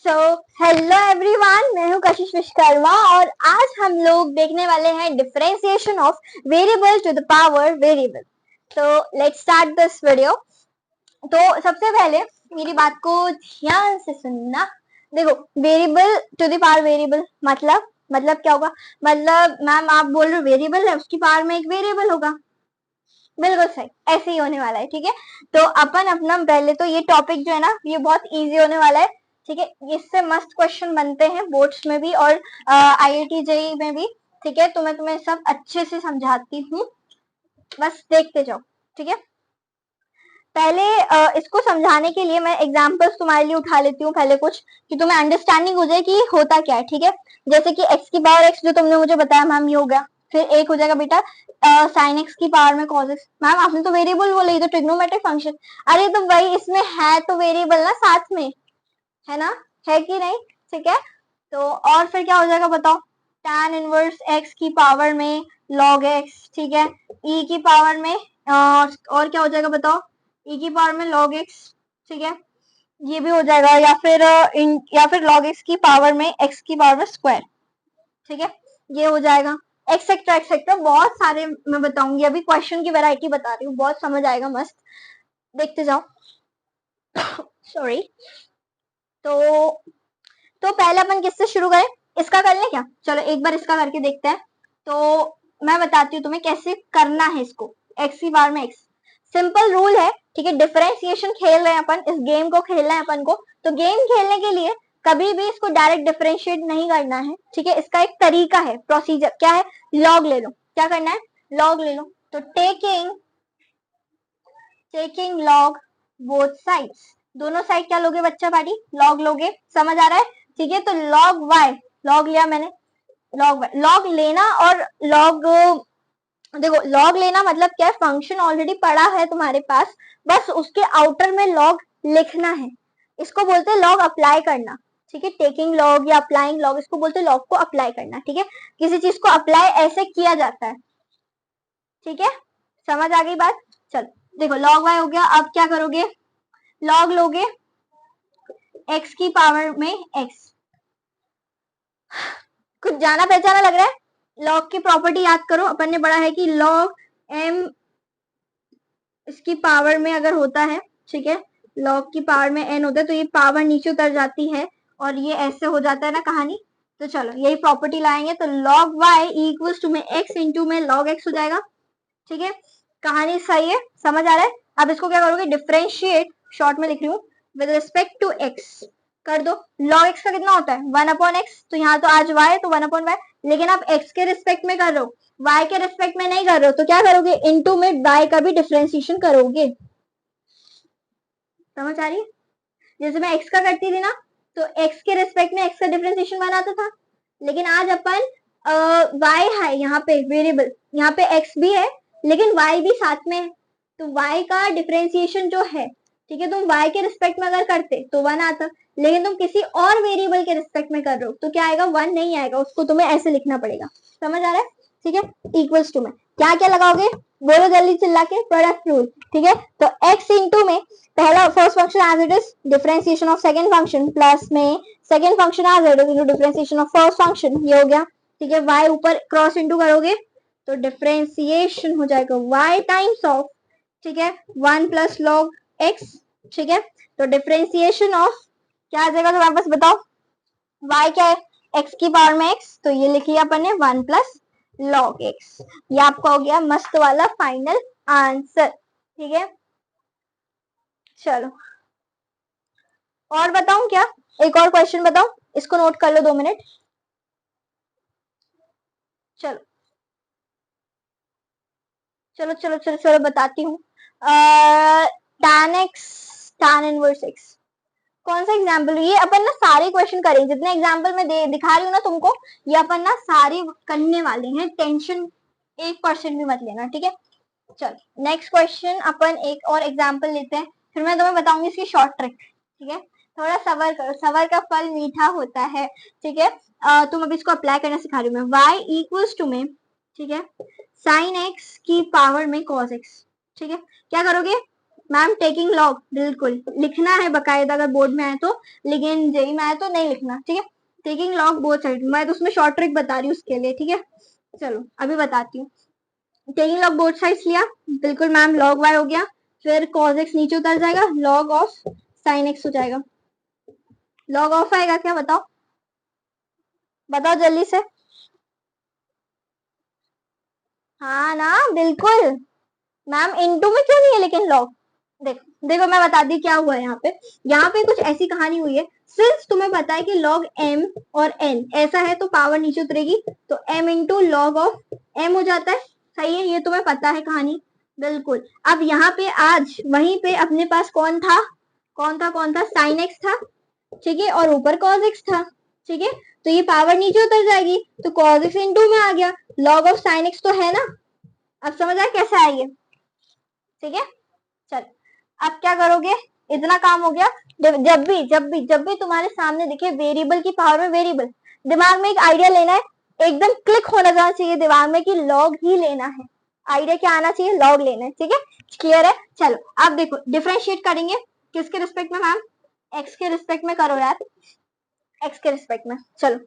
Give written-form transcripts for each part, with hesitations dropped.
So hello everyone, मैं हूं कशिश विश्वकर्मा और आज हम लोग देखने वाले हैं differentiation of variable to the power variable. तो लेट्स स्टार्ट दिस वीडियो। तो सबसे पहले मेरी बात को ध्यान से सुनना। देखो, variable to the power variable मतलब क्या होगा? मतलब मैम आप बोल रहे हो वेरिएबल है, उसकी पावर में एक वेरिएबल होगा। बिल्कुल सही, ऐसे ही होने वाला है। ठीक है, तो अपन अपना पहले तो ये टॉपिक जो है ना, ये बहुत इजी होने वाला है। ठीक है, इससे मस्त क्वेश्चन बनते हैं बोर्ड्स में भी और आईआईटी जेईई में भी। ठीक है, तो मैं तुम्हें सब अच्छे से समझाती हूँ, बस देखते जाओ। ठीक है, पहले इसको समझाने के लिए मैं एग्जांपल्स तुम्हारे लिए उठा लेती हूँ पहले कुछ, कि तुम्हें अंडरस्टैंडिंग हो जाए कि होता क्या है। ठीक है, जैसे कि x की पावर x जो तुमने मुझे बताया मैम, ये हो गया। फिर एक हो जाएगा बेटा साइन x की पावर में cos x। मैम आपने तो वेरिएबल बोला, ये तो ट्रिग्नोमेट्रिक फंक्शन। अरे तो भाई इसमें है तो वेरिएबल ना साथ में, है ना? है कि नहीं? ठीक है, तो और फिर क्या हो जाएगा बताओ? tan इनवर्स x की पावर में log x। ठीक है, e की पावर में और क्या हो जाएगा बताओ? e की पावर में log x। ठीक है, ये भी हो जाएगा, या फिर log x की पावर में x की पावर में स्क्वायर। ठीक है, ये हो जाएगा, एक्सेट्रा एक्सेट्रा बहुत सारे मैं बताऊंगी। अभी क्वेश्चन की वैरायटी बता रही हूँ, बहुत समझ आएगा, मस्त देखते जाओ। सॉरी। तो पहले अपन किससे शुरू करें? इसका कर लें क्या? चलो एक बार इसका करके देखते हैं। तो मैं बताती हूँ तुम्हें कैसे करना है इसको। x की पावर में x, सिंपल रूल है। ठीक है, डिफरेंशिएशन खेल रहे हैं अपन, इस गेम को खेलना है अपन को। तो गेम खेलने के लिए कभी भी इसको डायरेक्ट डिफरेंशिएट नहीं करना है। ठीक है, इसका एक तरीका है, प्रोसीजर क्या है? लॉग ले लो। क्या करना है? लॉग ले लो। तो टेकिंग लॉग बोथ साइड्स, दोनों साइड क्या लोगे बच्चा पार्टी? लॉग लोगे। समझ आ रहा है? ठीक है, तो लॉग वाई, लॉग लिया मैंने, लॉग वाई। लॉग लेना और लॉग, देखो लॉग लेना मतलब क्या है? फंक्शन ऑलरेडी पड़ा है तुम्हारे पास, बस उसके आउटर में लॉग लिखना है। इसको बोलते हैं लॉग अप्लाई करना। ठीक है, टेकिंग लॉग या अप्लाइंग लॉग, इसको बोलते हैं लॉग को अप्लाई करना। ठीक है, किसी चीज को अप्लाई ऐसे किया जाता है। ठीक है, समझ आ गई बात? चलो देखो, लॉग वाई हो गया। अब क्या करोगे? लॉग लोगे x की पावर में x। कुछ जाना पहचाना लग रहा है? लॉग की प्रॉपर्टी याद करो, अपन ने पढ़ा है कि लॉग m इसकी पावर में अगर होता है, ठीक है, लॉग की पावर में n होता है, तो ये पावर नीचे उतर जाती है और ये ऐसे हो जाता है ना कहानी। तो चलो यही प्रॉपर्टी लाएंगे, तो log y इक्वल्स टू में x इंटू में log x हो जाएगा। ठीक है, कहानी सही है, समझ आ रहा है? अब इसको क्या करोगे? डिफरेंशिएट, शॉर्ट में लिख रही हूँ, विद रिस्पेक्ट टू x कर दो। log x का कितना होता है? 1/x। तो यहाँ तो आज y है तो 1/y, लेकिन आप x के रिस्पेक्ट में कर रहे हो, y के रिस्पेक्ट में नहीं कर रहे हो, तो क्या करोगे? इनटू में y का भी डिफरेंशिएशन करोगे। समझ आ रही है? जैसे मैं x का करती थी ना, तो x के रिस्पेक्ट में x का डिफरेंशिएशन 1 आता था, लेकिन आज अपन y है यहाँ पे वेरिएबल, यहाँ पे x भी है लेकिन y भी साथ में है, तो y का डिफरेंशिएशन जो है, ठीक है, तुम y के रिस्पेक्ट में अगर करते तो 1 आता, लेकिन तुम किसी और वेरिएबल के रिस्पेक्ट में कर रहे हो तो क्या आएगा? 1 नहीं आएगा, उसको तुम्हें ऐसे लिखना पड़ेगा। समझ आ रहा है? ठीक है, इक्वल्स टू में क्या क्या लगाओगे? बोलो जल्दी चिल्ला के, प्रोडक्ट रूल। ठीक है, तो x इंटू में पहला first function as it is, differentiation of second function, plus में second function as it is into differentiation of first function, ये हो गया। ठीक है, y ऊपर क्रॉस इंटू करोगे तो डिफरेंशिएशन हो जाएगा y टाइम्स ऑफ, ठीक है, 1 प्लस लॉग x। ठीक है, तो डिफरेंशिएशन ऑफ क्या आ जाएगा? तो वापस बताओ, y क्या है? x की पावर में x, तो ये लिख लिया अपन ने 1 प्लस लॉग x। ये आपका हो गया मस्त वाला फाइनल आंसर। ठीक है, चलो और बताऊं क्या? एक और क्वेश्चन बताओ, इसको नोट कर लो 2 मिनट। चलो चलो चलो चलो चलो बताती हूँ। tan x, tan inverse x, कौन सा एग्जाम्पल? ये अपन ना सारे क्वेश्चन करेंगे, जितने एग्जाम्पल मैं दिखा रही हूँ ना तुमको, ये अपन ना सारे करने वाले हैं, टेंशन 1% भी मत लेना। ठीक है, चलो नेक्स्ट क्वेश्चन, अपन एक और एग्जाम्पल लेते हैं, फिर मैं तुम्हें बताऊंगी इसकी शॉर्ट ट्रिक। ठीक है, थोड़ा सबर करो, सबर का फल मीठा होता है। ठीक है, तुम अभी इसको अप्लाई करना सिखा रही हूँ मैं। y इक्वल्स टू में, ठीक है, साइन x की पावर में cos x। ठीक है, क्या करोगे? मैम टेकिंग लॉग बिल्कुल लिखना है बकायदा, अगर बोर्ड में आए तो, लेकिन जेई में आए तो नहीं लिखना, ठीक है। टेकिंग लॉग बोथ साइड, मैं तो उसमें शॉर्ट ट्रिक बता रही हूँ उसके लिए, ठीक है। चलो अभी बताती हूँ। टेकिंग लॉग बोथ साइड्स लिया, बिल्कुल मैम, लॉग वाई हो गया, फिर कॉज एक्स नीचे उतर जाएगा, लॉग ऑफ साइन एक्स हो जाएगा। लॉग ऑफ आएगा क्या, बताओ बताओ जल्दी से। हाँ ना बिल्कुल मैम, इनटू में क्यों नहीं है लेकिन लॉग, देखो देखो मैं बता दी क्या हुआ है यहाँ पे। यहाँ पे कुछ ऐसी कहानी हुई है, सिंस तुम्हें पता है कि लॉग एम और एन ऐसा है तो पावर नीचे उतरेगी, तो M into log of M हो जाता है, सही है, ये तुम्हें पता है कहानी, बिल्कुल। अब यहाँ पे आज वहीं पे अपने पास कौन था, कौन था साइन एक्स था, ठीक है, और ऊपर कॉज एक्स था, ठीक है, तो ये पावर नीचे उतर जाएगी, तो कॉज एक्स इंटू में आ गया, लॉग ऑफ साइन एक्स तो है ना। अब समझ आया कैसे आएगी, ठीक है। चल अब क्या करोगे, इतना काम हो गया। जब भी तुम्हारे सामने दिखे वेरिएबल की पावर में वेरिएबल, दिमाग में एक आइडिया लेना है, एकदम क्लिक होना जाना चाहिए दिमाग में कि लॉग ही लेना है, आइडिया क्या आना चाहिए, लॉग लेना है, ठीक है, क्लियर है। चलो अब देखो डिफरेंशिएट करेंगे किसके रिस्पेक्ट में मैम, एक्स के रिस्पेक्ट में करो यार, एक्स के रिस्पेक्ट में। चलो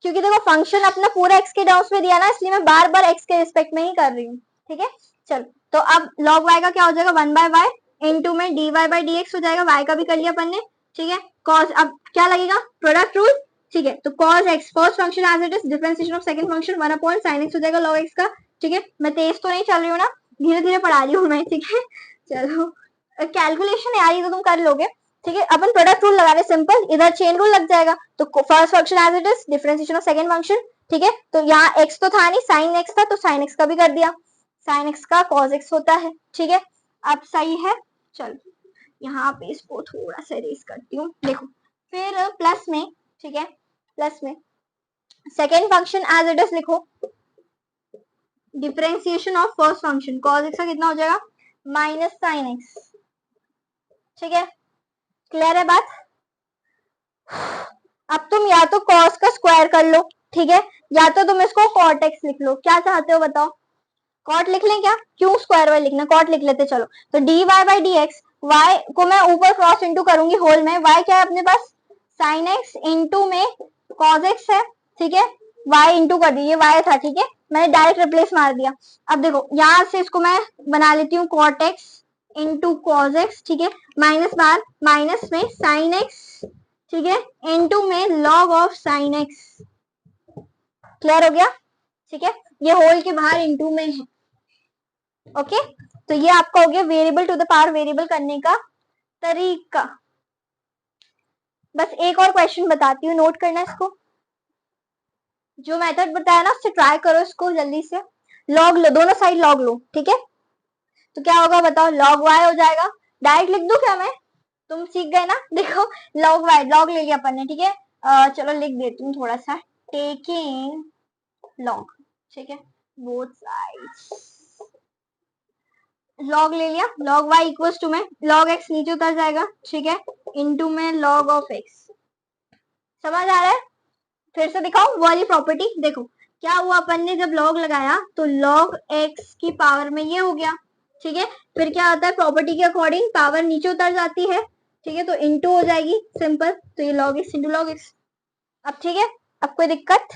क्योंकि देखो फंक्शन अपना पूरा एक्स के टर्म्स में दिया ना, इसलिए मैं बार बार एक्स के रिस्पेक्ट में ही कर रही हूँ, ठीक है। चलो तो अब log y का क्या हो जाएगा, 1/y इंटू में dy बाई डी एक्स हो जाएगा, y का भी कर लिया अपन ने, ठीक है। cos अब क्या लगेगा, प्रोडक्ट रूल, ठीक है, तो cos x first function as it is, differentiation of second function 1 upon sin x हो जाएगा log x का, ठीक है। मैं तेज तो नहीं चल रही हूँ ना, धीरे धीरे पढ़ा रही हूँ मैं, ठीक है। चलो कैलकुलेशन यार ये तो तुम कर लोगे, ठीक है। अपन प्रोडक्ट रूल लगा रहे, सिंपल, इधर चेन रूल लग जाएगा, तो first function as it is, differentiation of second function, ठीक है। तो यहाँ x तो था नहीं, साइन x था, तो साइन x का भी कर दिया, साइन x का cos x होता है, ठीक है। अब सही है, चलो यहाँ पे इसको थोड़ा सा इरेज करती हूँ, देखो फिर प्लस में, ठीक है, प्लस में second function as it is लिखो, differentiation of first function cos x का कितना हो जाएगा, माइनस साइन x, ठीक है, क्लियर है बात। अब तुम या तो cos का स्क्वायर कर लो, ठीक है, या तो तुम इसको cot x लिख लो, क्या चाहते हो बताओ, कॉट लिख लें क्या, क्यों स्क्वायर वाई लिखना, कॉट लिख लेते चलो। तो d y by d x, y को मैं ऊपर क्रॉस इंटू करूंगी होल में, वाई क्या है अपने पास, साइन एक्स इंटू में कॉज एक्स है, ठीक है, वाई इंटू कर दीजिए, वाई था, ठीक है, मैंने डायरेक्ट रिप्लेस मार दिया। अब देखो यहां से इसको मैं बना लेती हूँ cot x into cos x, ठीक है, माइनस बार माइनस में साइन एक्स, ठीक है, इंटू में log of sine x, clear हो गया, ठीक है, ये होल के बाहर इंटू में है, ओके। तो ये आपका हो गया variable to the power variable करने का तरीका। बस एक और क्वेश्चन बताती हूँ, नोट करना इसको, जो मेथड बताया ना उससे ट्राई करो इसको जल्दी से। लॉग लो, दोनों साइड लॉग लो, ठीक है, तो क्या होगा बताओ, लॉग वाई हो जाएगा, डायरेक्ट लिख दूं क्या मैं, तुम सीख गए ना, देखो लॉग वाई, लॉग ले लिया अपन ने, ठीक है, चलो लिख देती हूँ थोड़ा सा, टेकिंग लॉग, ठीक है, बोथ साइड्स लॉग ले लिया, लॉग वाई इक्वल्स टू में लॉग एक्स नीचे उतर जाएगा, ठीक है, इनटू में लॉग ऑफ एक्स, समझ आ रहा है। फिर से दिखाओ वाली प्रॉपर्टी, देखो क्या हुआ, अपन ने जब लॉग लगाया तो लॉग एक्स की पावर में ये हो गया, ठीक है, फिर क्या होता है प्रॉपर्टी के अकॉर्डिंग पावर नीचे उतर जाती है, ठीक है, तो इंटू हो जाएगी सिंपल, तो ये log x into log x. अब ठीक है, अब कोई दिक्कत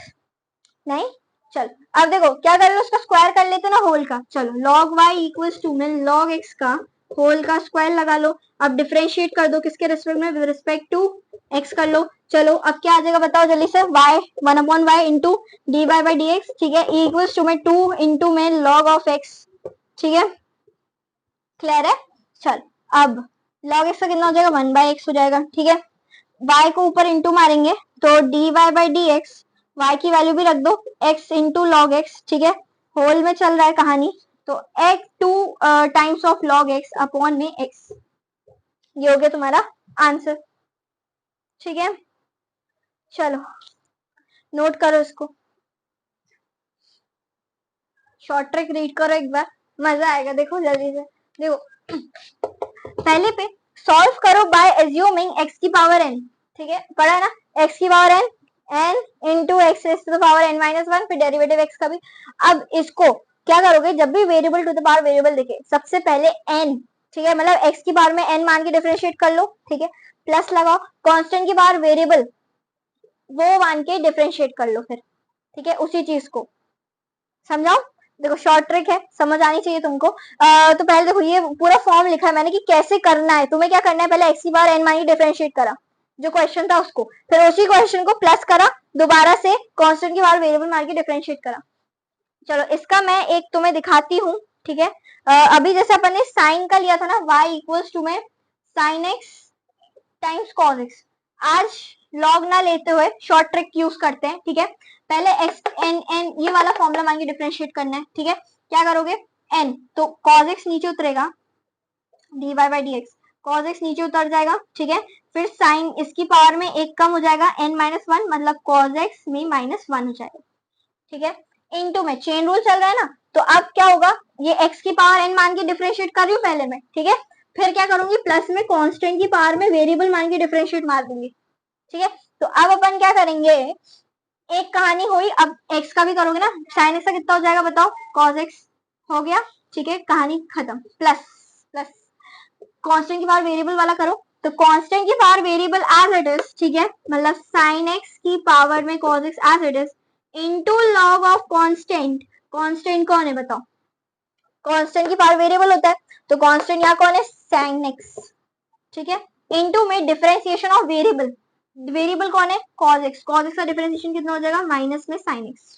नहीं, चल अब देखो क्या कर लो, उसका स्क्वायर कर लेते ना होल का, चलो लॉग वाई इक्वल्स टू में लॉग एक्स का होल का स्क्वायर लगा लो, अब डिफरेंशिएट कर दो किसके रिस्पेक्ट में, विद रिस्पेक्ट टू एक्स कर लो, चलो अब क्या आ जाएगा बताओ जल्दी से, y 1/y into d y by d x, ठीक है, इक्वल्स टू में 2 इंटू में लॉग ऑफ एक्स, ठीक है, क्लियर है। चल अब लॉग एक्स का कितना हो जाएगा, 1/x हो जाएगा, ठीक है, y को ऊपर इंटू मारेंगे तो d y by d x, y की वैल्यू भी रख दो, x इंटू लॉग एक्स, ठीक है, होल में चल रहा है कहानी, तो x 2 times of log x upon में x, ये हो गया तुम्हारा आंसर, ठीक है। चलो नोट करो इसको, शॉर्ट ट्रिक रीड करो एक बार, मजा आएगा, देखो जल्दी से, देखो पहले पे सॉल्व करो बाय एज्यूमिंग x की पावर n, ठीक है, पढ़ा है ना, x की power n, n into x to the power n minus 1, फिर डेरिवेटिव x का भी। अब इसको क्या करोगे, जब भी variable to the power variable दिखे सबसे पहले n, ठीक है, मतलब x की पावर में n मान के डिफरेंशिएट कर लो, ठीक है, प्लस लगाओ, कांस्टेंट की पावर वेरिएबल वो मान के डिफरेंशिएट कर लो फिर, ठीक है, उसी चीज को समझाओ। देखो शॉर्ट ट्रिक है, समझ आनी चाहिए तुमको। तो पहले देखो ये पूरा फॉर्म लिखा है मैंने कि कैसे करना है, तुम्हें क्या करना है, पहले x की पावर n मान के डिफरेंशिएट करा जो क्वेश्चन था उसको, फिर उसी क्वेश्चन को प्लस करा, दोबारा से कांस्टेंट की पावर वेरिएबल मान के डिफरेंशिएट करा। चलो इसका मैं एक तुम्हें दिखाती हूँ, ठीक है। अभी जैसे अपन ने साइन का लिया था ना, y इक्वल्स टू में sine x times cos x, आज लॉग ना लेते हुए शॉर्ट ट्रिक यूज करते हैं, ठीक है। पहले x n ये वाला फॉर्मूला मान के डिफरेंशिएट करना है, ठीक है। क्या करोगे, n तो cos x नीचे उतरेगा, dy by d x, cos x नीचे उतर जाएगा, ठीक है। फिर साइन इसकी पावर में एक कम हो जाएगा, n माइनस वन, मतलब कॉस एक्स में माइनस वन हो जाएगा, ठीक है। इनटू में चेन रूल चल रहा है ना, तो अब क्या होगा, ये x की पावर n मान के डिफरेंशिएट कर रही हूँ पहले मैं, ठीक है। फिर क्या करूंगी, प्लस में कांस्टेंट की पावर में वेरिएबल मान के डिफरेंशिएट मार दूंगी, ठीक है। तो अब अपन क्या करेंगे, एक कहानी हुई, अब x का भी करोगे ना, साइन x का कितना हो जाएगा बताओ, cos x हो गया, ठीक है, कहानी खत्म। प्लस प्लस कांस्टेंट की पावर वेरिएबल वाला करो, तो कांस्टेंट की power variable as it is, ठीक है, मतलब साइन x की पावर में cos x as it is into log of constant, constant कौन है बताओ, कांस्टेंट की पावर वेरिएबल होता है, तो कांस्टेंट यहाँ कौन है, साइन x, ठीक है, इनटू में डिफरेंशिएशन ऑफ वेरिएबल, वेरिएबल कौन है, cos x, cos x का डिफरेंशिएशन कितना हो जाएगा, माइनस में sin x,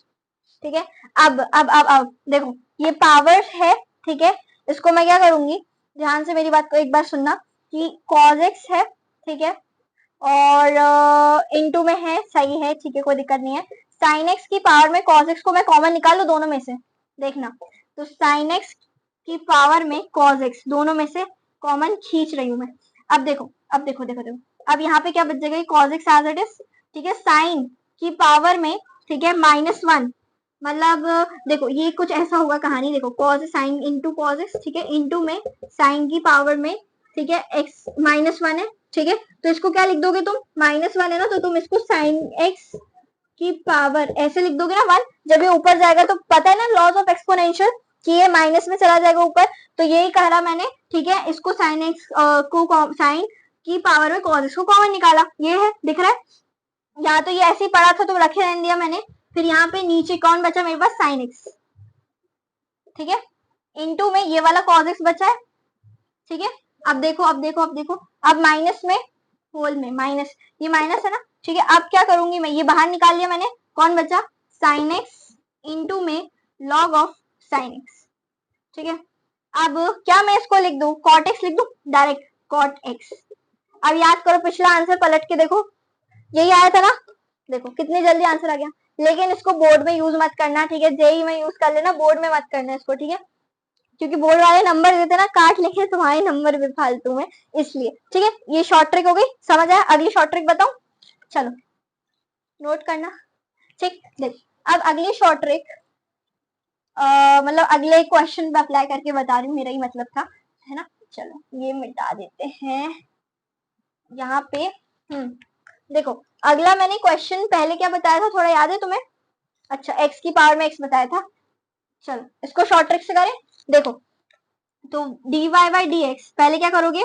ठीक है। अब देखो ये पावर है, ठीक है, इसको मैं क्या करूंगी, ध्यान से मेरी बात को एक बार सुनना, कि cos x है, ठीक है, और इनटू में है, सही है, ठीक है, कोई दिक्कत नहीं है। sin x की पावर में cos x को मैं कॉमन निकाल लूं दोनों में से, देखना, तो sin x की पावर में cos x दोनों में से कॉमन खींच रही हूं मैं। अब देखो, अब देखो देखो देखो, अब यहाँ पे क्या बच जाएगा, cos x as it is, ठीक है, साइन की पावर में, ठीक है, माइनस वन, मतलब देखो ये कुछ ऐसा होगा कहानी, देखो cos sine into cos x, ठीक है, इंटू में साइन की पावर में, ठीक है, x माइनस वन है, ठीक है, तो इसको क्या लिख दोगे तुम, माइनस वन है ना, तो तुम इसको साइन x की पावर ऐसे लिख दोगे ना वन, जब ये ऊपर जाएगा तो पता है ना लॉज ऑफ एक्सपोनेंशियल कि ये माइनस में चला जाएगा ऊपर, तो यही कहा मैंने, ठीक है, इसको साइन एक्स को साइन की पावर में cos x को कॉमन निकाला, ये है, दिख रहा है, यहाँ तो ये ऐसे ही पड़ा था तो रखे रहने दिया मैंने, फिर यहाँ पे नीचे कौन बचा मेरे पास, साइन एक्स, ठीक है, इनटू में ये वाला cos x बचा है, ठीक है। अब देखो अब देखो अब देखो, अब माइनस में, होल में माइनस, ये माइनस है ना, ठीक है। अब क्या करूंगी मैं, ये बाहर निकाल लिया मैंने, कौन बचा, साइन एक्स इंटू में लॉग ऑफ साइन एक्स, ठीक है। अब क्या मैं इसको लिख दूं, कॉट एक्स लिख दूं, डायरेक्ट कॉट एक्स। अब याद करो पिछला आंसर पलट के देखो, यही आया था ना, देखो कितनी जल्दी आंसर आ गया। लेकिन इसको बोर्ड में यूज मत करना, ठीक है, जेई में यूज कर लेना, बोर्ड में मत करना इसको, ठीक है, क्योंकि बोर्ड वाले नंबर देते ना काट लेंगे तुम्हारे नंबर भी फालतू में, इसलिए, ठीक है। ये शॉर्ट ट्रिक हो गई, समझ आया, अगली शॉर्ट ट्रिक बताऊं, चलो नोट करना, ठीक, देख अब अगली शॉर्ट ट्रिक, मतलब अगले क्वेश्चन पे अप्लाई करके बता रही हूँ, मेरा ही मतलब था, है ना। चलो ये मिटा देते हैं यहाँ पे, देखो अगला मैंने क्वेश्चन पहले क्या बताया था, थोड़ा याद है तुम्हें, अच्छा x की पावर में x बताया था, चलो इसको शॉर्ट ट्रिक से करें, देखो तो dy बाई डी एक्स, पहले क्या करोगे,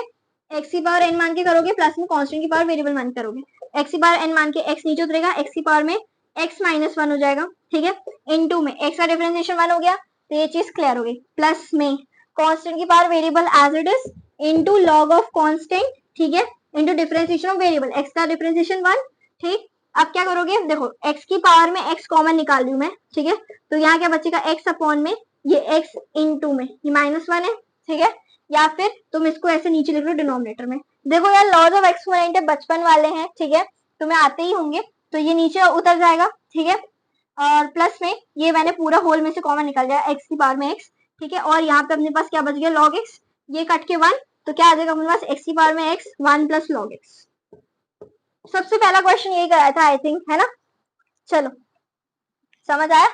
x की पावर n मान के करोगे, प्लस में कांस्टेंट की पावर वेरिएबल मान के करोगे, x की पावर n मान के x नीचे उतरेगा, x की पावर में x माइनस वन हो जाएगा, ठीक है, इनटू में x का डिफरेंशिएशन वन हो गया, तो ये चीज क्लियर हो गई, प्लस में कांस्टेंट की power variable as it is into log of constant, ठीक है, into differentiation of variable, x का डिफरेंशिएशन वन, ठीक। अब क्या करोगे, देखो x की पावर में x कॉमन निकाल रही हूं मैं, ठीक है, तो यहाँ क्या बचेगा, x अपॉन में ये x इंटू में ये माइनस वन है, ठीक है, या फिर तुम इसको ऐसे नीचे लिख लो डिनोमिनेटर में, देखो यार लॉज ऑफ एक्सपोनेंट बचपन वाले हैं, ठीक है, तुम्हें आते ही होंगे, तो ये नीचे उतर जाएगा, ठीक है, और प्लस में ये मैंने पूरा होल में से कॉमन निकाल दिया, x की पावर में x, ठीक है, और यहाँ पे अपने पास क्या बच गया, log x, ये कट के वन, तो क्या आ जाएगा अपने पास, x की पावर में x, one plus log x। सबसे पहला क्वेश्चन यही कराया था आई थिंक, है ना, चलो समझ आया,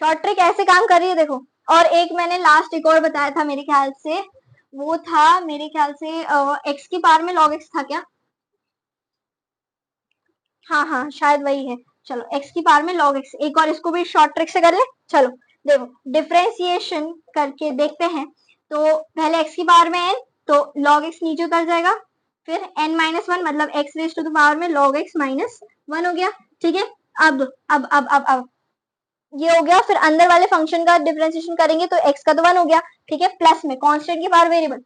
शॉर्ट ट्रिक ऐसे काम कर रही है देखो। और एक मैंने लास्ट एक और बताया था मेरे ख्याल से, वो था मेरे ख्याल से x की पावर में log x था क्या, हाँ हाँ शायद वही है, चलो x की पावर में log x, एक और इसको भी शॉर्ट ट्रिक से कर ले, चलो देखो डिफरेंशिएशन करके देखते हैं, तो पहले x की पावर में n, तो log x नीचे उतर जाएगा, फिर n-1 मतलब x raise to the power में log x -1 हो गया। ठीक है, अब ये हो गया। फिर अंदर वाले फंक्शन का डिफरेंशिएशन करेंगे तो x का तो 1 हो गया। ठीक है, प्लस में कांस्टेंट की पावर वेरिएबल,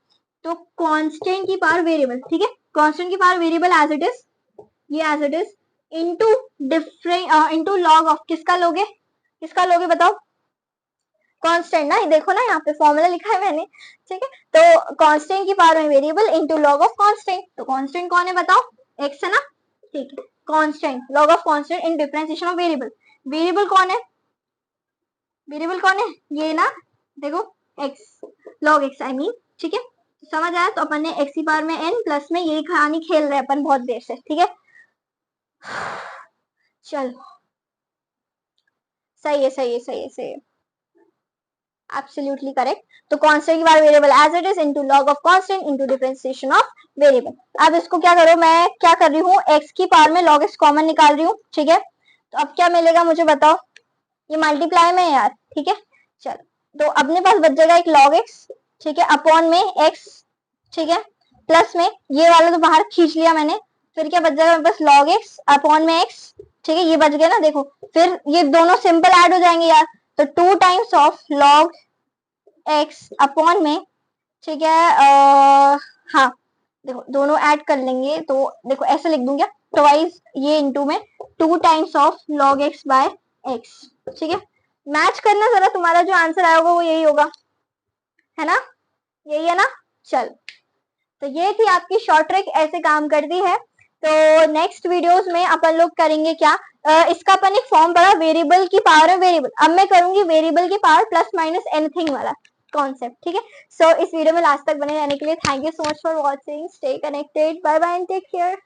तो कांस्टेंट की पावर वेरिएबल, ठीक है, कांस्टेंट की power variable as it is, ये as it is into different into log of, किसका लोगे बताओ, कांस्टेंट ना, देखो ना यहाँ पे फॉर्मूला लिखा है मैंने। ठीक है, तो कांस्टेंट की पावर में variable into log of constant, तो कांस्टेंट कौन है बताओ, x है ना। ठीक है, constant log of constant in differentiation of variable, variable कौन है, ये ना, देखो x, log x I mean. ठीक है, समझ आया। तो अपन ने x की पावर में n प्लस में यही कहानी खेल रहे हैं अपन बहुत देर से। ठीक है, चलो सही है एब्सोल्युटली करेक्ट। तो कांस्टेंट की power variable as it is into log of constant into differentiation of variable. अब इसको क्या करो, मैं क्या कर रही हूँ, x की पावर में log x कॉमन निकाल रही हूँ। ठीक है, तो अब क्या मिलेगा मुझे बताओ, ये मल्टीप्लाई में है यार। ठीक है, चलो, तो अपने पास बच जाएगा एक log x, ठीक है, अपॉन में x, ठीक है, प्लस में ये वाला तो बाहर खींच लिया मैंने, फिर क्या बच जाएगा मेरे पास log x अपॉन में x। ठीक है, ये बच गया ना, देखो फिर ये दोनों सिंपल ऐड हो जाएंगे यार, तो 2 times of log x upon में, ठीक है, हाँ देखो दोनों ऐड कर लेंगे तो देखो ऐसे लिख दूंगा, ट्वाइस ये इनटू में 2 times of log x by x। ठीक है, मैच करना जरा, तुम्हारा जो आंसर आएगा वो यही होगा, है ना, यही है ना। चल, तो ये थी आपकी शॉर्ट ट्रिक, ऐसे काम करती है। तो नेक्स्ट वीडियोस में अपन लोग करेंगे क्या, इसका अपन एक फॉर्म पढ़ा, वेरिएबल की पावर है वेरिएबल, अब मैं करूंगी वेरिएबल की पावर प्लस माइनस एनीथिंग वाला कॉन्सेप्ट। ठीक है, सो इस वीडियो में लास्ट तक बने रहने के लिए thank you so much for watching, stay connected, bye bye and take care.